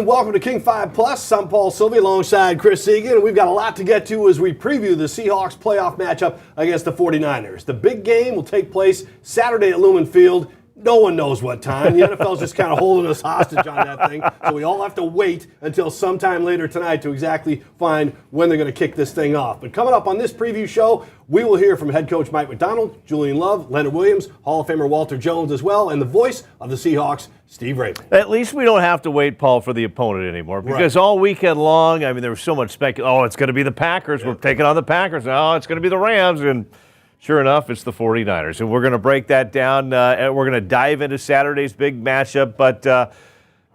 welcome to King 5 Plus. I'm Paul Silvi alongside Chris Egan, and we've got a lot to get to as we preview the Seahawks playoff matchup against the 49ers. The big game will take place Saturday at Lumen Field. No one knows what time. The NFL's just kind of holding us hostage on that thing, so we all have to wait until sometime later tonight to exactly find when they're going to kick this thing off. But coming up on this preview show, we will hear from head coach Mike Macdonald, Julian Love, Leonard Williams, Hall of Famer Walter Jones as well, and the voice of the Seahawks, Steve Raymond. At least we don't have to wait, Paul, for the opponent anymore, because all weekend long, I mean, there was so much speculation. Oh, it's going to be the Packers. We're taking on the Packers. Oh, it's going to be the Rams. And sure enough, it's the 49ers. And we're going to break that down, and we're going to dive into Saturday's big matchup. But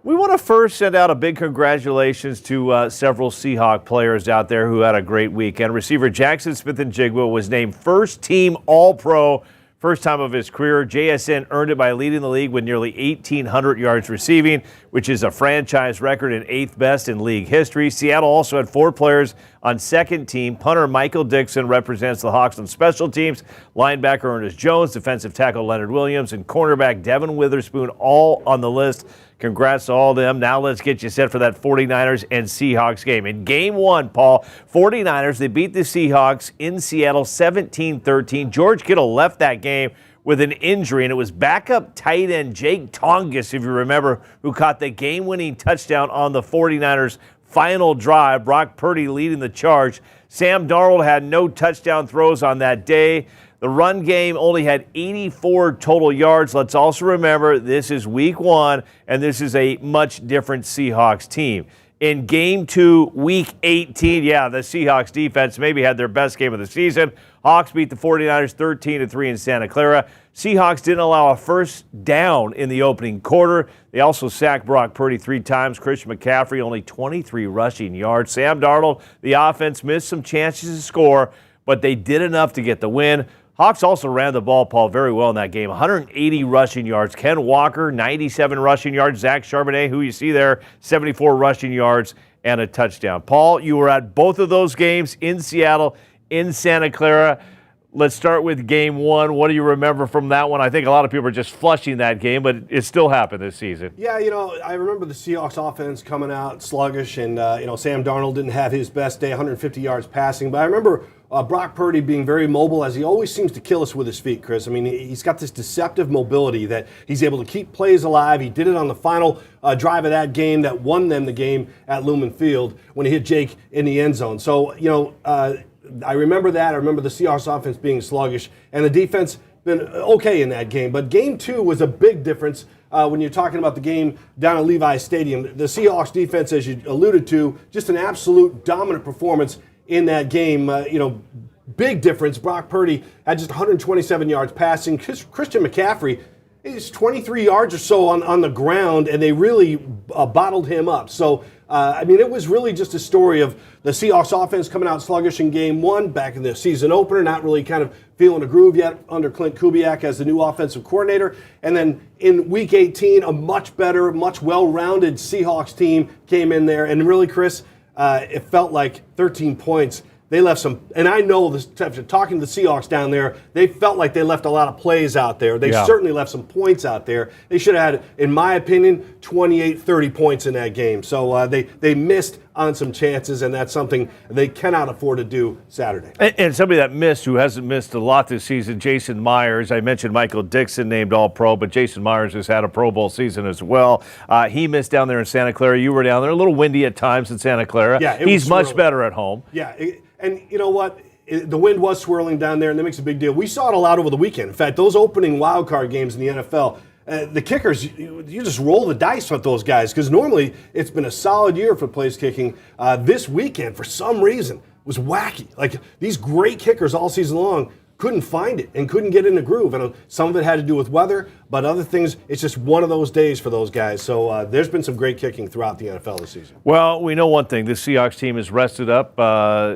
we want to first send out a big congratulations to several Seahawk players out there who had a great weekend. Receiver Jackson Smith-Njigba was named first-team All-Pro, first time of his career. JSN earned it by leading the league with nearly 1,800 yards receiving, which is a franchise record and 8th best in league history. Seattle also had 4 players on second team. Punter Michael Dixon represents the Hawks on special teams. Linebacker Ernest Jones, defensive tackle Leonard Williams, and cornerback Devin Witherspoon all on the list. Congrats to all of them. Now let's get you set for that 49ers and Seahawks game. In game one, Paul, 49ers, they beat the Seahawks in Seattle 17-13. George Kittle left that game with an injury, and it was backup tight end Jake Tongas, if you remember, who caught the game-winning touchdown on the 49ers' final drive. Brock Purdy leading the charge. Sam Darnold had no touchdown throws on that day. The run game only had 84 total yards. Let's also remember this is week 1, and this is a much different Seahawks team. In game 2, week 18, the Seahawks defense maybe had their best game of the season. Hawks beat the 49ers 13-3 in Santa Clara. Seahawks didn't allow a first down in the opening quarter. They also sacked Brock Purdy 3 times. Christian McCaffrey only 23 rushing yards. Sam Darnold, the offense missed some chances to score, but they did enough to get the win. Hawks also ran the ball, Paul, very well in that game. 180 rushing yards. Ken Walker, 97 rushing yards. Zach Charbonnet, who you see there, 74 rushing yards and a touchdown. Paul, you were at both of those games in Seattle, in Santa Clara. Let's start with game 1. What do you remember from that one? I think a lot of people are just flushing that game, but it still happened this season. Yeah, I remember the Seahawks offense coming out sluggish, and, Sam Darnold didn't have his best day, 150 yards passing. But I remember Brock Purdy being very mobile, as he always seems to kill us with his feet, Chris. I mean, he's got this deceptive mobility that he's able to keep plays alive. He did it on the final drive of that game that won them the game at Lumen Field when he hit Jake in the end zone. So, I remember that. I remember the Seahawks offense being sluggish, and the defense been okay in that game. But game 2 was a big difference when you're talking about the game down at Levi's Stadium. The Seahawks defense, as you alluded to, just an absolute dominant performance in that game. Big difference. Brock Purdy had just 127 yards passing. Christian McCaffrey is 23 yards or so on the ground, and they really bottled him up. So, it was really just a story of the Seahawks offense coming out sluggish in game 1, back in the season opener, not really kind of feeling a groove yet under Clint Kubiak as the new offensive coordinator. And then in week 18, a much better, much well-rounded Seahawks team came in there. And really, Chris, it felt like 13 points. They left some, and I know this, talking to the Seahawks down there, they felt like they left a lot of plays out there. They certainly left some points out there. They should have had, in my opinion, 28, 30 points in that game. So they missed on some chances, and that's something they cannot afford to do Saturday. And somebody that missed, who hasn't missed a lot this season, Jason Myers. I mentioned Michael Dixon named All-Pro, but Jason Myers has had a Pro Bowl season as well. He missed down there in Santa Clara. You were down there. A little windy at times in Santa Clara. Yeah, he's much better at home. Yeah, and you know what? The wind was swirling down there, and that makes a big deal. We saw it a lot over the weekend. In fact, those opening wild card games in the NFL, the kickers, you just roll the dice with those guys, because normally it's been a solid year for place kicking. This weekend, for some reason, was wacky. Like, these great kickers all season long couldn't find it and couldn't get in the groove. And some of it had to do with weather, but other things, it's just one of those days for those guys. So there's been some great kicking throughout the NFL this season. Well, we know one thing. This Seahawks team is rested up.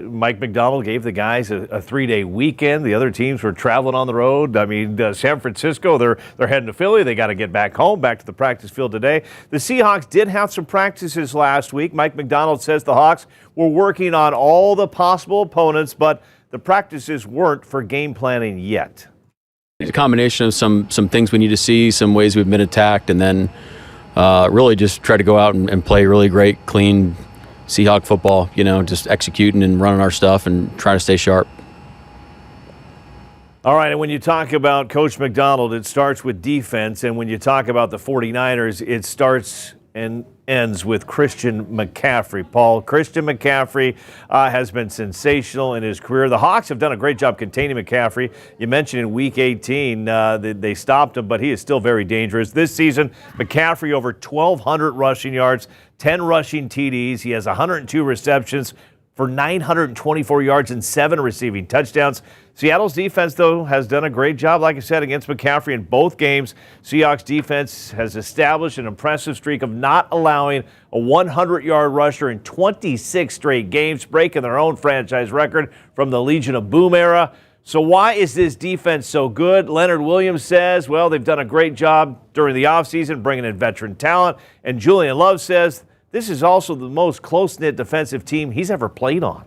Mike Macdonald gave the guys a 3-day weekend. The other teams were traveling on the road. I mean, San Francisco, they're heading to Philly. They got to get back home, back to the practice field today. The Seahawks did have some practices last week. Mike Macdonald says the Hawks were working on all the possible opponents, but the practices weren't for game planning yet. It's a combination of some things we need to see, some ways we've been attacked, and then really just try to go out and play really great, clean Seahawk football, just executing and running our stuff and trying to stay sharp. All right, and when you talk about Coach McDonald, it starts with defense, and when you talk about the 49ers, it starts and ends with Christian McCaffrey. Paul, Christian McCaffrey has been sensational in his career. The Hawks have done a great job containing McCaffrey. You mentioned in Week 18 they stopped him, but he is still very dangerous. This season, McCaffrey over 1,200 rushing yards, 10 rushing TDs. He has 102 receptions for 924 yards and 7 receiving touchdowns. Seattle's defense, though, has done a great job, like I said, against McCaffrey in both games. Seahawks defense has established an impressive streak of not allowing a 100-yard rusher in 26 straight games, breaking their own franchise record from the Legion of Boom era. So why is this defense so good? Leonard Williams says, well, they've done a great job during the offseason bringing in veteran talent. And Julian Love says this is also the most close-knit defensive team he's ever played on.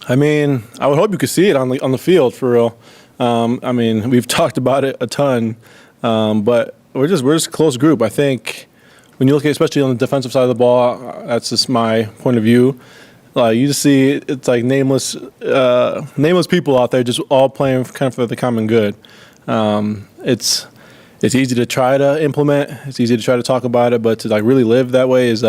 I mean, I would hope you could see it on the field for real. I mean, we've talked about it a ton, but we're just a close group. I think when you look at, especially on the defensive side of the ball, that's just my point of view. You just see it's like nameless people out there, just all playing kind of for the common good. It's easy to try to implement. It's easy to try to talk about it, but to really live that way is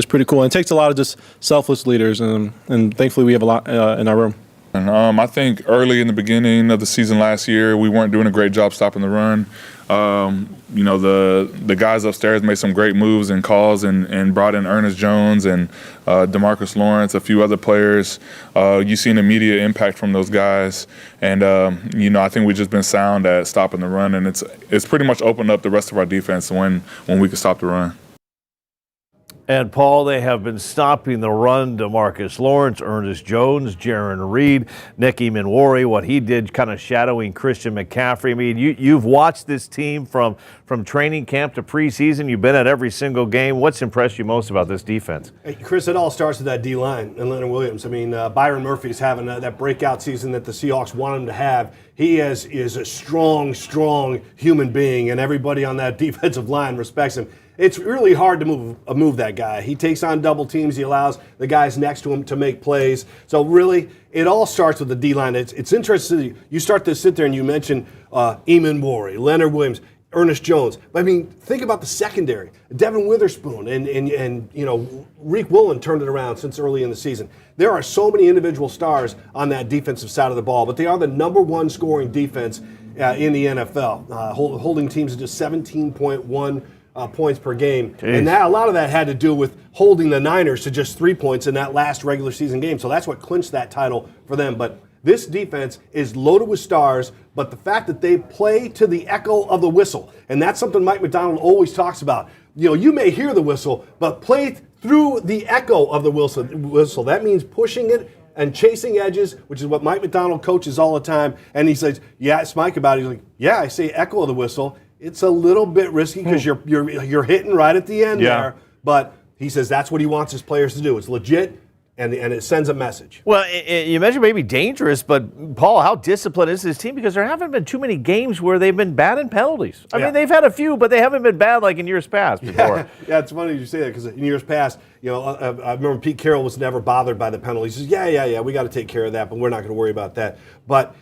pretty cool. And it takes a lot of just selfless leaders, and thankfully we have a lot in our room. And I think early in the beginning of the season last year, we weren't doing a great job stopping the run. The guys upstairs made some great moves and calls and brought in Ernest Jones and DeMarcus Lawrence, a few other players. You see an immediate impact from those guys. And, I think we've just been sound at stopping the run. And it's pretty much opened up the rest of our defense when we can stop the run. And, Paul, they have been stopping the run. DeMarcus Lawrence, Ernest Jones, Jaron Reed, Nicky Minwari, what he did kind of shadowing Christian McCaffrey. I mean, you've watched this team from training camp to preseason. You've been at every single game. What's impressed you most about this defense? Hey, Chris, it all starts with that D-line and Leonard Williams. I mean, Byron Murphy's having that breakout season that the Seahawks want him to have. He is a strong human being, and everybody on that defensive line respects him. It's really hard to move that guy. He takes on double teams. He allows the guys next to him to make plays. So really, it all starts with the D-line. It's interesting. You start to sit there and you mention Eamon Warry, Leonard Williams, Ernest Jones. I mean, think about the secondary. Devin Witherspoon and Reek Woolen turned it around since early in the season. There are so many individual stars on that defensive side of the ball, but they are the number one scoring defense in the NFL, holding teams to just 17.1 points per game. Jeez. And a lot of that had to do with holding the Niners to just 3 points in that last regular season game. So that's what clinched that title for them. But this defense is loaded with stars, but the fact that they play to the echo of the whistle, and that's something Mike McDonald always talks about. You may hear the whistle, but play through the echo of the whistle. That means pushing it and chasing edges, which is what Mike McDonald coaches all the time. And he says, yeah, it's Mike about it. He's like, yeah, I say echo of the whistle. It's a little bit risky because you're hitting right at the end there. But he says that's what he wants his players to do. It's legit, and it sends a message. Well, you mentioned maybe dangerous, but, Paul, how disciplined is this team? Because there haven't been too many games where they've been bad in penalties. I mean, they've had a few, but they haven't been bad like in years past before. Yeah, it's funny you say that because in years past, I remember Pete Carroll was never bothered by the penalties. He says, yeah, we got to take care of that, but we're not going to worry about that. But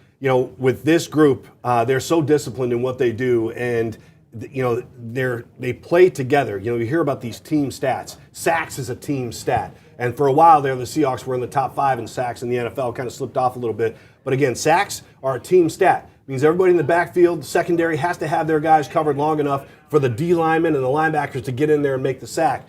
with this group, they're so disciplined in what they do, and they play together. You hear about these team stats. Sacks is a team stat, and for a while there, the Seahawks were in the top 5 in sacks in the NFL. Kind of slipped off a little bit, but again, sacks are a team stat. It means everybody in the backfield, the secondary, has to have their guys covered long enough for the D linemen and the linebackers to get in there and make the sack.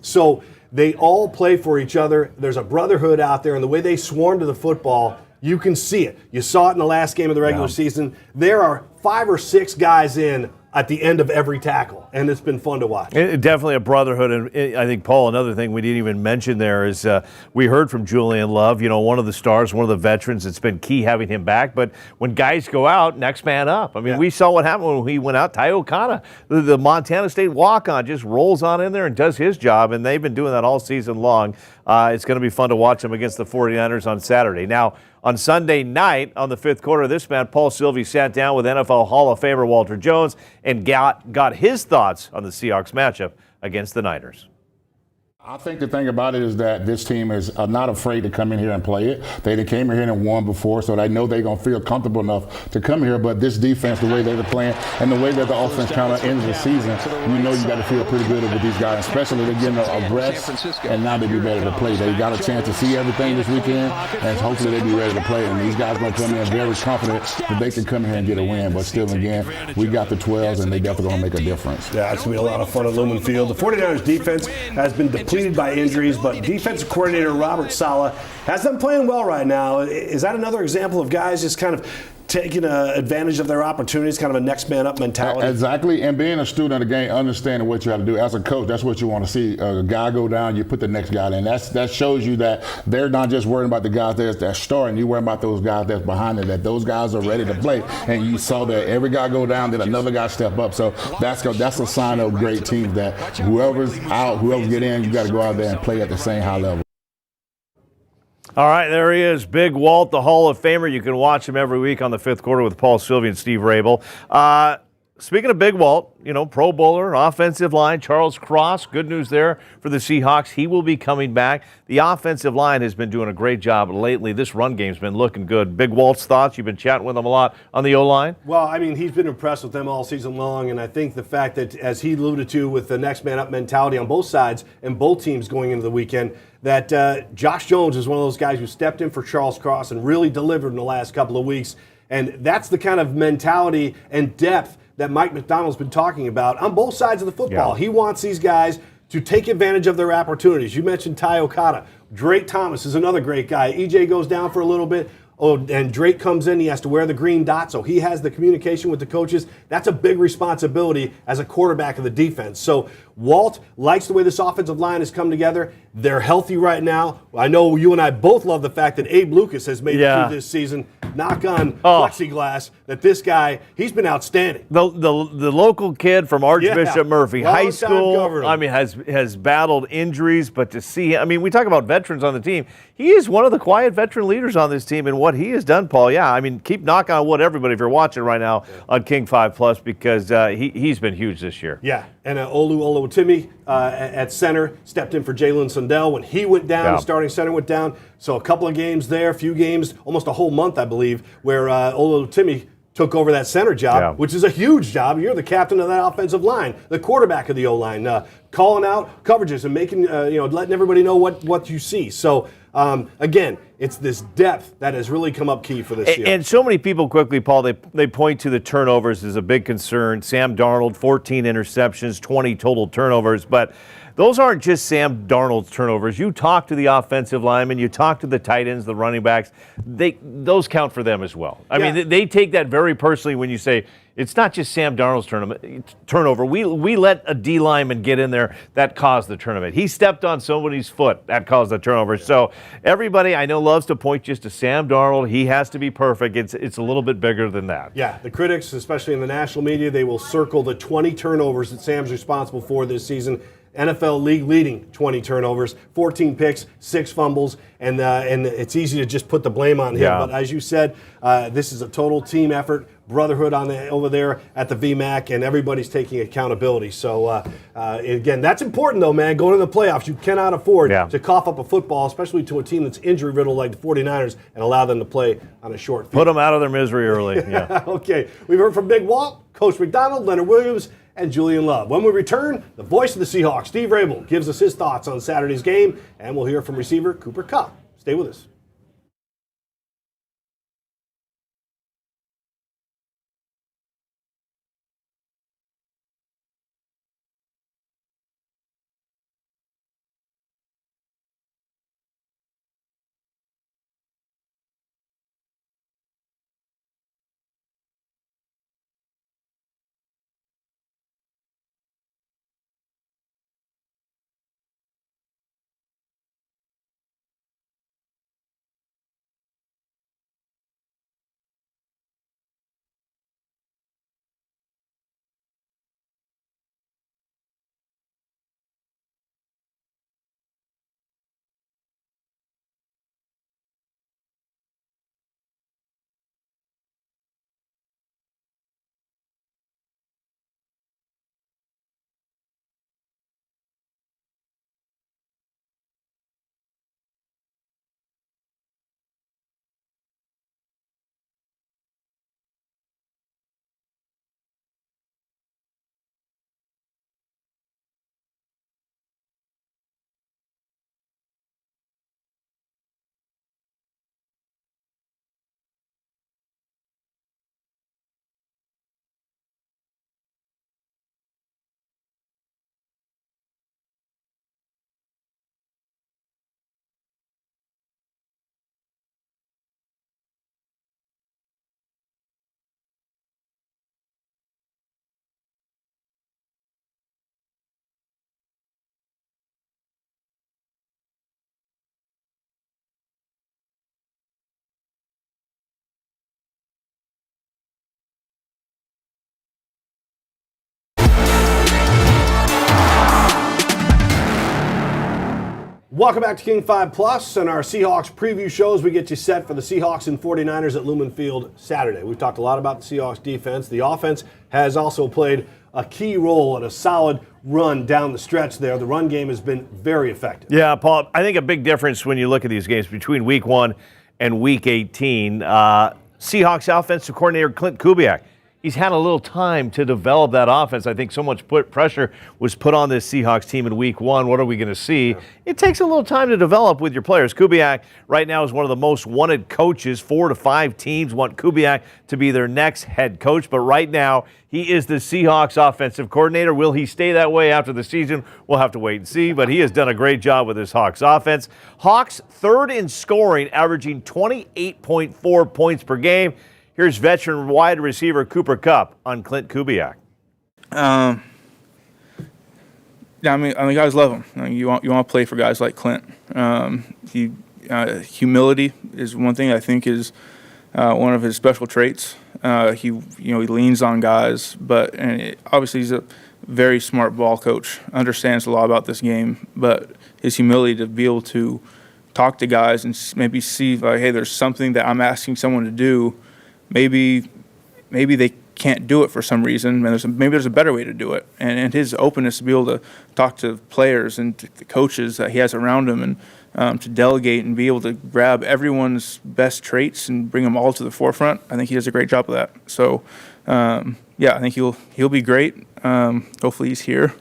So they all play for each other. There's a brotherhood out there, and the way they swarm to the football. You can see it. You saw it in the last game of the regular season. There are 5 or 6 guys in at the end of every tackle, and it's been fun to watch. Definitely a brotherhood, and I think, Paul, another thing we didn't even mention there is we heard from Julian Love, one of the stars, one of the veterans. It's been key having him back, but when guys go out, next man up. I mean, we saw what happened when he went out. Ty Okada, the Montana State walk-on, just rolls on in there and does his job, and they've been doing that all season long. It's going to be fun to watch them against the 49ers on Saturday. Now, On Sunday night, on the fifth quarter of this match, Paul Silvi sat down with NFL Hall of Famer Walter Jones and got his thoughts on the Seahawks matchup against the Niners. I think the thing about it is that this team is not afraid to come in here and play it. They came in here and won before, so they know they're going to feel comfortable enough to come here. But this defense, the way they're playing, and the way that the offense kind of ends the season, you know you got to feel pretty good with these guys, especially they're getting a rest, and now they be ready to play. They got a chance to see everything this weekend, and hopefully they be ready to play. And these guys are going to come in very confident that they can come here and get a win. But still, again, we got the 12s, and they definitely going to make a difference. Yeah, it's going to be a lot of fun at Lumen Field. The 49ers defense has been depleted by injuries, but defensive coordinator Robert Saleh has them playing well right now. Is that another example of guys just kind of taking advantage of their opportunities, kind of a next man up mentality? Exactly, and being a student of the game, understanding what you have to do. As a coach, that's what you want to see. A guy go down, you put the next guy in. That shows you that they're not just worrying about the guys that's starting. You're worrying about those guys that's behind it, that those guys are ready to play. And you saw that every guy go down, then another guy step up. So that's a sign of great teams, that whoever's out, whoever's get in, you got to go out there and play at the same high level. All right, there he is, Big Walt, the Hall of Famer. You can watch him every week on the fifth quarter with Paul Silvi and Steve Rabel. Speaking of Big Walt, Pro Bowler, offensive line, Charles Cross, good news there for the Seahawks. He will be coming back. The offensive line has been doing a great job lately. This run game's been looking good. Big Walt's thoughts? You've been chatting with him a lot on the O-line? Well, I mean, he's been impressed with them all season long, and I think the fact that, as he alluded to, with the next man up mentality on both sides and both teams going into the weekend, that Josh Jones is one of those guys who stepped in for Charles Cross and really delivered in the last couple of weeks. And that's the kind of mentality and depth that Mike McDonald's been talking about on both sides of the football. Yeah. He wants these guys to take advantage of their opportunities. You mentioned Ty Okada. Drake Thomas is another great guy. EJ goes down for a little bit. Oh, and Drake comes in, he has to wear the green dot, so he has the communication with the coaches. That's a big responsibility as a quarterback of the defense. So Walt likes the way this offensive line has come together. They're healthy right now. I know you and I both love the fact that Abe Lucas has made it through this season. Knock on plexiglass that this guy, he's been outstanding. The local kid from Archbishop Murphy High School, governor. I mean, has battled injuries, but to see him, I mean, we talk about veterans on the team. He is one of the quiet veteran leaders on this team, and what he has done, Paul, I mean, keep knocking on wood, everybody, if you're watching right now on King 5 Plus, because he's been huge this year. Yeah, and Oluwatimi at center stepped in for Jalen Sundell when he went down. The starting center went down. So a couple of games there, a few games, almost a whole month, I believe, where Oluwatimi took over that center job, which is a huge job. You're the captain of that offensive line, the quarterback of the O-line, calling out coverages and making, letting everybody know what you see. So, again, it's this depth that has really come up key for this year. And so many people quickly, Paul, they point to the turnovers as a big concern. Sam Darnold, 14 interceptions, 20 total turnovers. But those aren't just Sam Darnold's turnovers. You talk to the offensive linemen, you talk to the tight ends, the running backs. Those count for them as well. I mean, they take that very personally when you say, it's not just Sam Darnold's turnover. We let a D lineman get in there. That caused the turnover. He stepped on somebody's foot. That caused the turnover. So everybody I know loves to point just to Sam Darnold. He has to be perfect. It's a little bit bigger than that. Yeah, the critics, especially in the national media, they will circle the 20 turnovers that Sam's responsible for this season. NFL league leading 20 turnovers, 14 picks, 6 fumbles, and it's easy to just put the blame on him. Yeah. But as you said, this is a total team effort, brotherhood over there at the VMAC, and everybody's taking accountability. So again, that's important though, man. Going to the playoffs, you cannot afford to cough up a football, especially to a team that's injury riddled like the 49ers, and allow them to play on a short field. Put them out of their misery early. Yeah. Okay, we've heard from Big Walt, Coach McDonald, Leonard Williams, and Julian Love. When we return, the voice of the Seahawks, Steve Rabel, gives us his thoughts on Saturday's game, and we'll hear from receiver Cooper Kupp. Stay with us. Welcome back to King 5 Plus and our Seahawks preview shows. We get you set for the Seahawks and 49ers at Lumen Field Saturday. We've talked a lot about the Seahawks defense. The offense has also played a key role in a solid run down the stretch there. The run game has been very effective. Yeah, Paul, I think a big difference when you look at these games between Week 1 and Week 18, Seahawks offensive coordinator Clint Kubiak, he's had a little time to develop that offense. I think so much pressure was put on this Seahawks team in Week 1. What are we going to see? It takes a little time to develop with your players. Kubiak right now is one of the most wanted coaches. 4 to 5 teams want Kubiak to be their next head coach. But right now, he is the Seahawks offensive coordinator. Will he stay that way after the season? We'll have to wait and see. But he has done a great job with his Hawks offense. Hawks third in scoring, averaging 28.4 points per game. Here's veteran wide receiver Cooper Kupp on Clint Kubiak. Yeah, I mean, guys love him. You want to play for guys like Clint. Humility is one thing I think is one of his special traits. He leans on guys, but obviously he's a very smart ball coach. Understands a lot about this game, but his humility to be able to talk to guys and maybe see like, hey, there's something that I'm asking someone to do. Maybe they can't do it for some reason, and maybe there's a better way to do it. And his openness to be able to talk to players and the coaches that he has around him, and to delegate and be able to grab everyone's best traits and bring them all to the forefront. I think he does a great job of that. So, I think he'll be great. Hopefully he's here,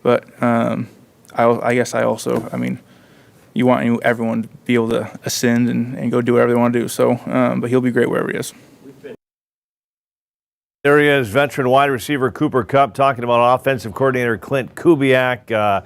but I guess you want everyone to be able to ascend and go do whatever they want to do. So, but he'll be great wherever he is. There he is, veteran wide receiver Cooper Kupp talking about offensive coordinator Clint Kubiak.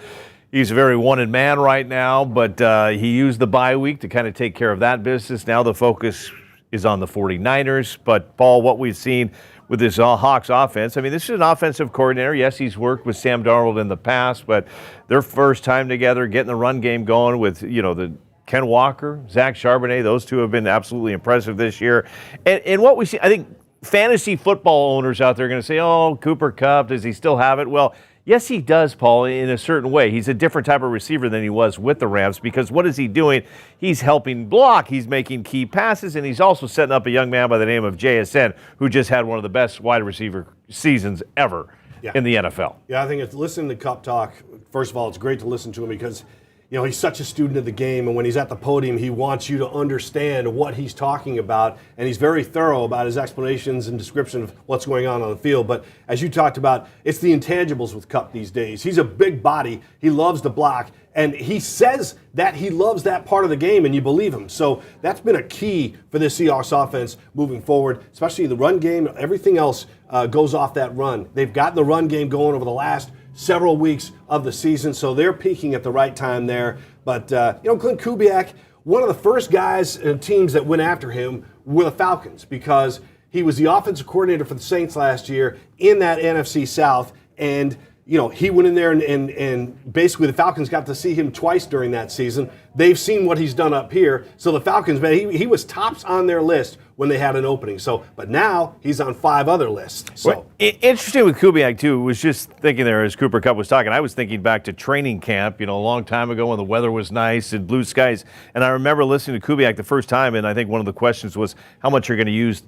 He's a very wanted man right now, but he used the bye week to kind of take care of that business. Now the focus is on the 49ers. But, Paul, what we've seen with this Hawks offense, I mean, this is an offensive coordinator. Yes, he's worked with Sam Darnold in the past, but their first time together, getting the run game going with, the Ken Walker, Zach Charbonnet, those two have been absolutely impressive this year. And what we see, I think fantasy football owners out there are going to say, oh, Cooper Kupp, does he still have it? Well, yes, he does, Paul, in a certain way. He's a different type of receiver than he was with the Rams because what is he doing? He's helping block. He's making key passes, and he's also setting up a young man by the name of JSN who just had one of the best wide receiver seasons ever in the NFL. Yeah, I think it's listening to Kupp talk. First of all, it's great to listen to him because he's such a student of the game, and when he's at the podium, he wants you to understand what he's talking about, and he's very thorough about his explanations and description of what's going on the field. But as you talked about, it's the intangibles with Kupp these days. He's a big body. He loves to block, and he says that he loves that part of the game, and you believe him. So that's been a key for this Seahawks offense moving forward, especially the run game. Everything else goes off that run. They've gotten the run game going over the last several weeks of the season, so they're peaking at the right time there. But, Clint Kubiak, one of the first guys and teams that went after him were the Falcons because he was the offensive coordinator for the Saints last year in that NFC South, and he went in there and basically the Falcons got to see him twice during that season. They've seen what he's done up here. So the Falcons, man, he was tops on their list when they had an opening. But now he's on 5 other lists. So well, interesting with Kubiak, too, was just thinking there as Cooper Kupp was talking. I was thinking back to training camp, a long time ago when the weather was nice and blue skies. And I remember listening to Kubiak the first time, and I think one of the questions was how much you're going to use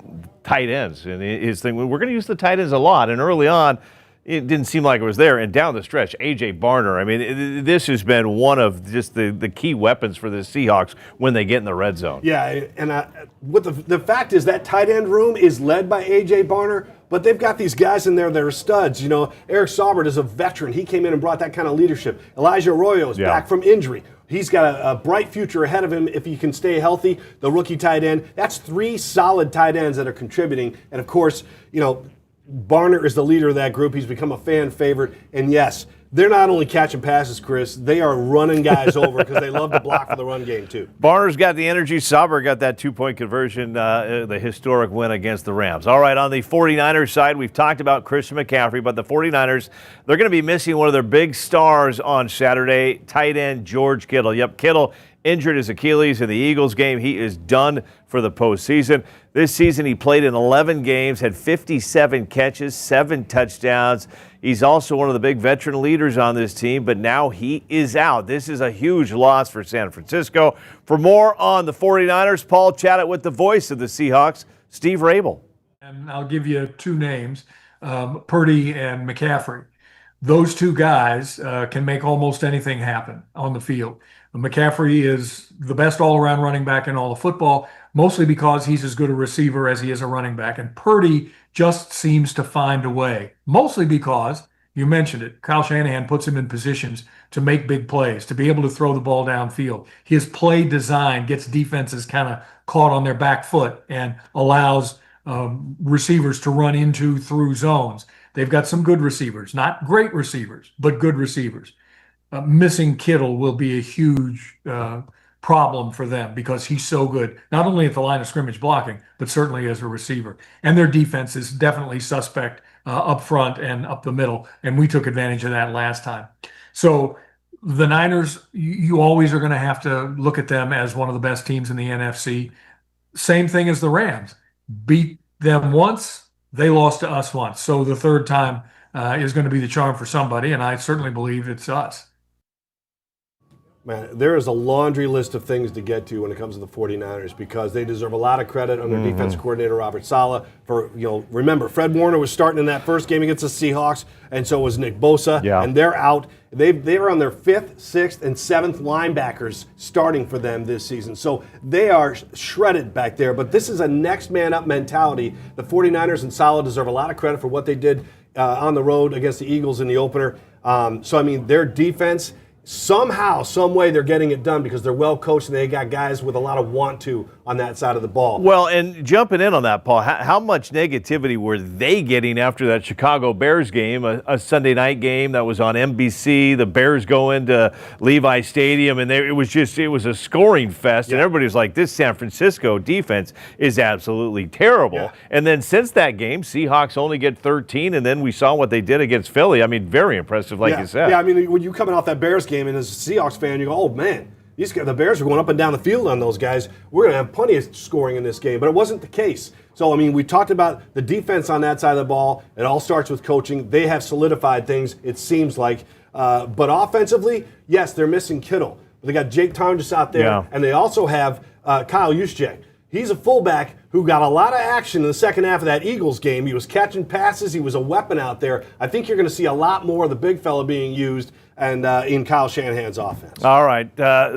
tight ends. And his thing, we're going to use the tight ends a lot. And early on, it didn't seem like it was there. And down the stretch, A.J. Barner, I mean, this has been one of just the key weapons for the Seahawks when they get in the red zone. Yeah, and the fact is that tight end room is led by A.J. Barner, but they've got these guys in there that are studs. Eric Saubert is a veteran. He came in and brought that kind of leadership. Elijah Arroyo is back from injury. He's got a bright future ahead of him if he can stay healthy, the rookie tight end. That's 3 solid tight ends that are contributing. And, of course, Barner is the leader of that group. He's become a fan favorite. And, yes, they're not only catching passes, Chris, they are running guys over because they love to block for the run game, too. Barner's got the energy. Sauber got that 2-point conversion, the historic win against the Rams. All right, on the 49ers side, we've talked about Christian McCaffrey, but the 49ers, they're going to be missing one of their big stars on Saturday, tight end George Kittle. Yep, Kittle injured his Achilles in the Eagles game. He is done for the postseason. This season, he played in 11 games, had 57 catches, 7 touchdowns. He's also one of the big veteran leaders on this team, but now he is out. This is a huge loss for San Francisco. For more on the 49ers, Paul chatted with the voice of the Seahawks, Steve Rabel. And I'll give you 2 names, Purdy and McCaffrey. Those 2 guys can make almost anything happen on the field. McCaffrey is the best all-around running back in all of football, mostly because he's as good a receiver as he is a running back. And Purdy just seems to find a way, mostly because, you mentioned it, Kyle Shanahan puts him in positions to make big plays, to be able to throw the ball downfield. His play design gets defenses kind of caught on their back foot and allows receivers to run into through zones. They've got some good receivers, not great receivers, but good receivers. Missing Kittle will be a huge problem for them because he's so good, not only at the line of scrimmage blocking, but certainly as a receiver. And their defense is definitely suspect up front and up the middle, and we took advantage of that last time. So the Niners, you always are going to have to look at them as one of the best teams in the NFC. Same thing as the Rams. Beat them once, they lost to us once. So the third time is going to be the charm for somebody, and I certainly believe it's us. Man, there is a laundry list of things to get to when it comes to the 49ers because they deserve a lot of credit on their defensive coordinator, Robert Saleh. For, remember, Fred Warner was starting in that first game against the Seahawks, and so was Nick Bosa, and they're out. They are on their 5th, 6th, and 7th linebackers starting for them this season. So they are shredded back there, but this is a next man up mentality. The 49ers and Saleh deserve a lot of credit for what they did on the road against the Eagles in the opener. So, I mean, their defense, somehow, some way they're getting it done because they're well coached and they got guys with a lot of want to on that side of the ball. Well, and jumping in on that, Paul, how much negativity were they getting after that Chicago Bears game, a Sunday night game that was on NBC? The Bears go into Levi Stadium, and it was a scoring fest, and everybody was like, this San Francisco defense is absolutely terrible. Yeah. And then since that game, Seahawks only get 13, and then we saw what they did against Philly. I mean, very impressive, like you said. Yeah, I mean, when you coming off that Bears game, and as a Seahawks fan, you go, oh, man, the Bears are going up and down the field on those guys. We're going to have plenty of scoring in this game. But it wasn't the case. So, I mean, we talked about the defense on that side of the ball. It all starts with coaching. They have solidified things, it seems like. But offensively, yes, they're missing Kittle. But they got Jake Targis out there, and they also have Kyle Juszczyk. He's a fullback who got a lot of action in the second half of that Eagles game. He was catching passes. He was a weapon out there. I think you're going to see a lot more of the big fella being used and in Kyle Shanahan's offense. All right.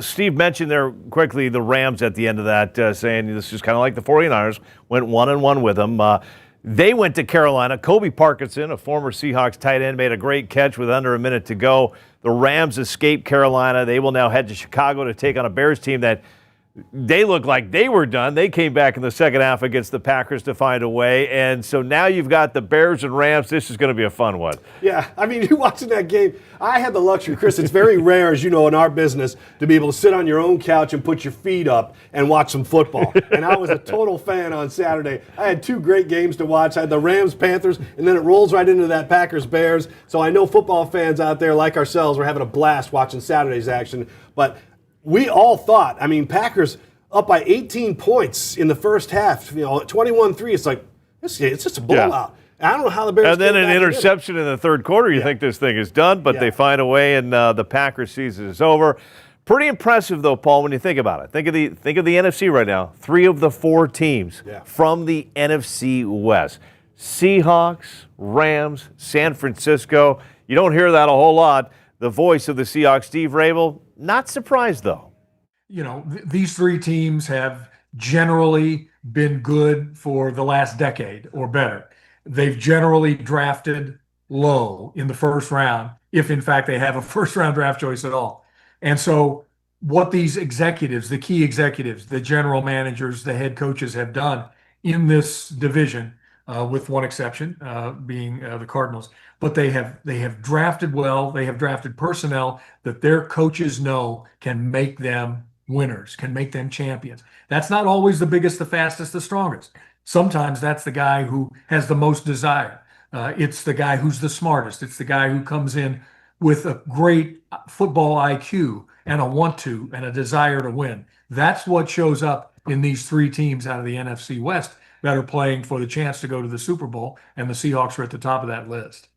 Steve mentioned there quickly the Rams at the end of that, saying this is kind of like the 49ers, went 1-1 with them. They went to Carolina. Kobe Parkinson, a former Seahawks tight end, made a great catch with under a minute to go. The Rams escaped Carolina. They will now head to Chicago to take on a Bears team that they look like they were done. They came back in the second half against the Packers to find a way. And so now you've got the Bears and Rams. This is going to be a fun one. Yeah, I mean, you're watching that game. I had the luxury, Chris, it's very rare, as you know, in our business, to be able to sit on your own couch and put your feet up and watch some football. And I was a total fan on Saturday. I had 2 great games to watch. I had the Rams-Panthers, and then it rolls right into that Packers-Bears. So I know football fans out there like ourselves were having a blast watching Saturday's action. But we all thought, I mean, Packers up by 18 points in the first half, 21-3. It's like, it's just a blowout. Yeah. I don't know how the Bears. And then an interception in the third quarter. You think this thing is done, but they find a way, and the Packers season is over. Pretty impressive, though, Paul, when you think about it. Think of the NFC right now. 3 of the 4 teams from the NFC West: Seahawks, Rams, San Francisco. You don't hear that a whole lot. The voice of the Seahawks, Steve Rabel, not surprised, though. These 3 teams have generally been good for the last decade or better. They've generally drafted low in the first round, if in fact they have a first-round draft choice at all. And so what these executives, the key executives, the general managers, the head coaches have done in this division, with one exception being the Cardinals, but they have drafted well. They have drafted personnel that their coaches know can make them winners, can make them champions. That's not always the biggest, the fastest, the strongest. Sometimes that's the guy who has the most desire. It's the guy who's the smartest. It's the guy who comes in with a great football IQ and a want to and a desire to win. That's what shows up in these three teams out of the NFC West that are playing for the chance to go to the Super Bowl, and the Seahawks are at the top of that list.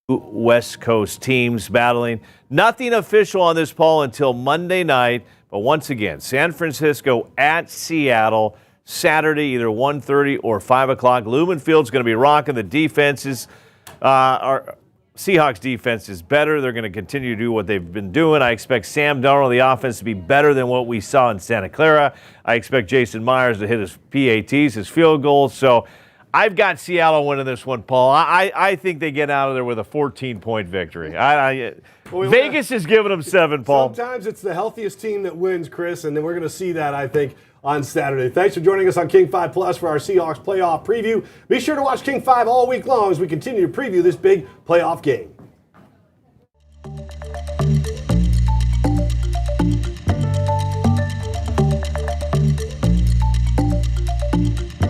West Coast teams battling. Nothing official on this poll until Monday night. But once again, San Francisco at Seattle, Saturday, either 1:30 or 5 o'clock. Lumen Field's going to be rocking. The defenses, our Seahawks defense is better. They're going to continue to do what they've been doing. I expect Sam Darnold, the offense, to be better than what we saw in Santa Clara. I expect Jason Myers to hit his PATs, his field goals. So I've got Seattle winning this one, Paul. I think they get out of there with a 14-point victory. Vegas is giving them 7, Paul. Sometimes it's the healthiest team that wins, Chris, and then we're going to see that, I think, on Saturday. Thanks for joining us on King 5 Plus for our Seahawks playoff preview. Be sure to watch King 5 all week long as we continue to preview this big playoff game.